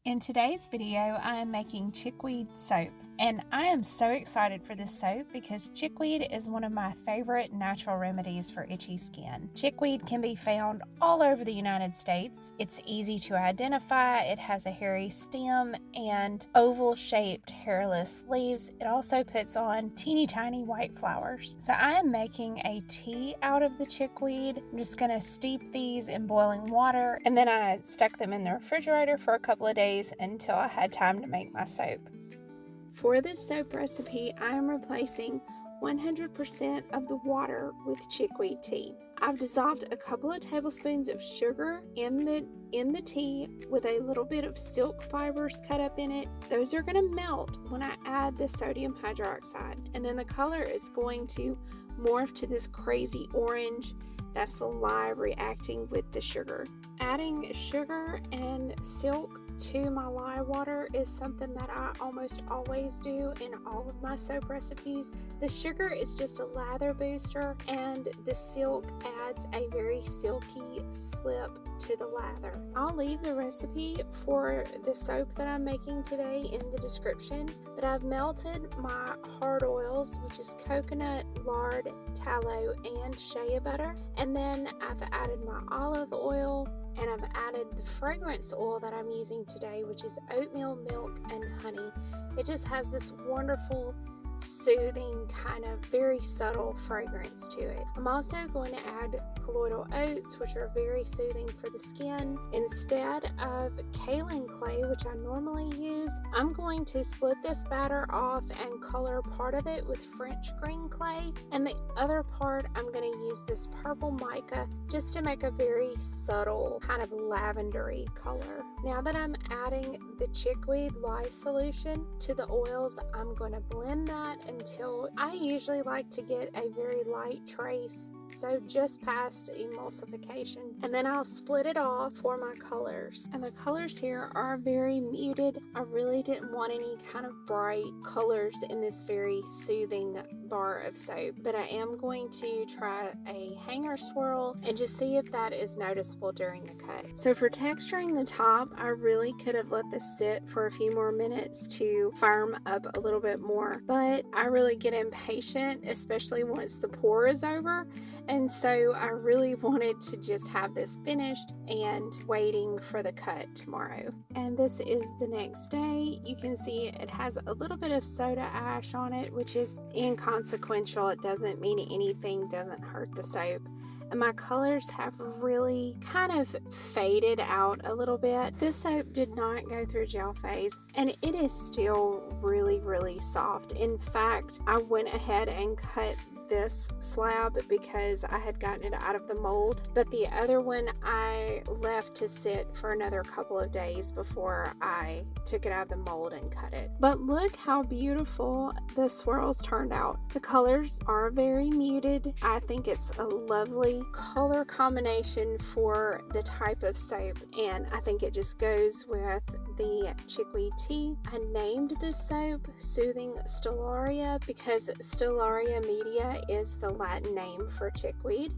In today's video, I am making chickweed soap, and I am so excited for this soap because chickweed is one of my favorite natural remedies for itchy skin. Chickweed can be found all over the United States. It's easy to identify. It has a hairy stem and oval-shaped hairless leaves. It also puts on teeny tiny white flowers. So I am making a tea out of the chickweed. I'm just going to steep these in boiling water, and then I stuck them in the refrigerator for a couple of days until I had time to make my soap. For this soap recipe, I am replacing 100% of the water with chickweed tea. I've dissolved a couple of tablespoons of sugar in the tea with a little bit of silk fibers cut up in it. Those are going to melt when I add the sodium hydroxide, and then the color is going to morph to this crazy orange. That's the lye reacting with the sugar. Adding sugar and silk to my lye water is something that I almost always do in all of my soap recipes. The sugar is just a lather booster, and the silk adds a very silky slip to the lather. I'll leave the recipe for the soap that I'm making today in the description, but I've melted my hard oils, which is coconut, lard, tallow, and shea butter, and then I've added my olive oil, and I've added the fragrance oil that I'm using today, which is oatmeal, milk, and honey. It just has this wonderful, soothing, kind of very subtle fragrance to it. I'm also going to add colloidal oats, which are very soothing for the skin. Instead of kaolin clay, which I normally use, I'm going to split this batter off and color part of it with French green clay, and the other part I'm going to use this purple mica just to make a very subtle kind of lavendery color. Now that I'm adding the chickweed lye solution to the oils, I'm going to blend that until I usually like to get a very light trace, so just past emulsification, and then I'll split it off for my colors. And the colors here are very muted. I really didn't want any kind of bright colors in this very soothing bar of soap, but I am going to try a hanger swirl and just see if that is noticeable during the cut. So for texturing the top, I really could have let this sit for a few more minutes to firm up a little bit more, but I really get impatient, especially once the pour is over, and so I really wanted to just have this finished and waiting for the cut tomorrow. And this is the next day. You can see it has a little bit of soda ash on it, which is inconsequential. It doesn't mean anything, doesn't hurt the soap. And my colors have really kind of faded out a little bit. This soap did not go through gel phase, and it is still really soft. In fact, I went ahead and cut this slab because I had gotten it out of the mold, but the other one I left to sit for another couple of days before I took it out of the mold and cut it. But look how beautiful the swirls turned out. The colors are very muted. I think it's a lovely color combination for the type of soap, and I think it just goes with the chickweed tea. I named this soap Soothing Stellaria because Stellaria media is the Latin name for chickweed.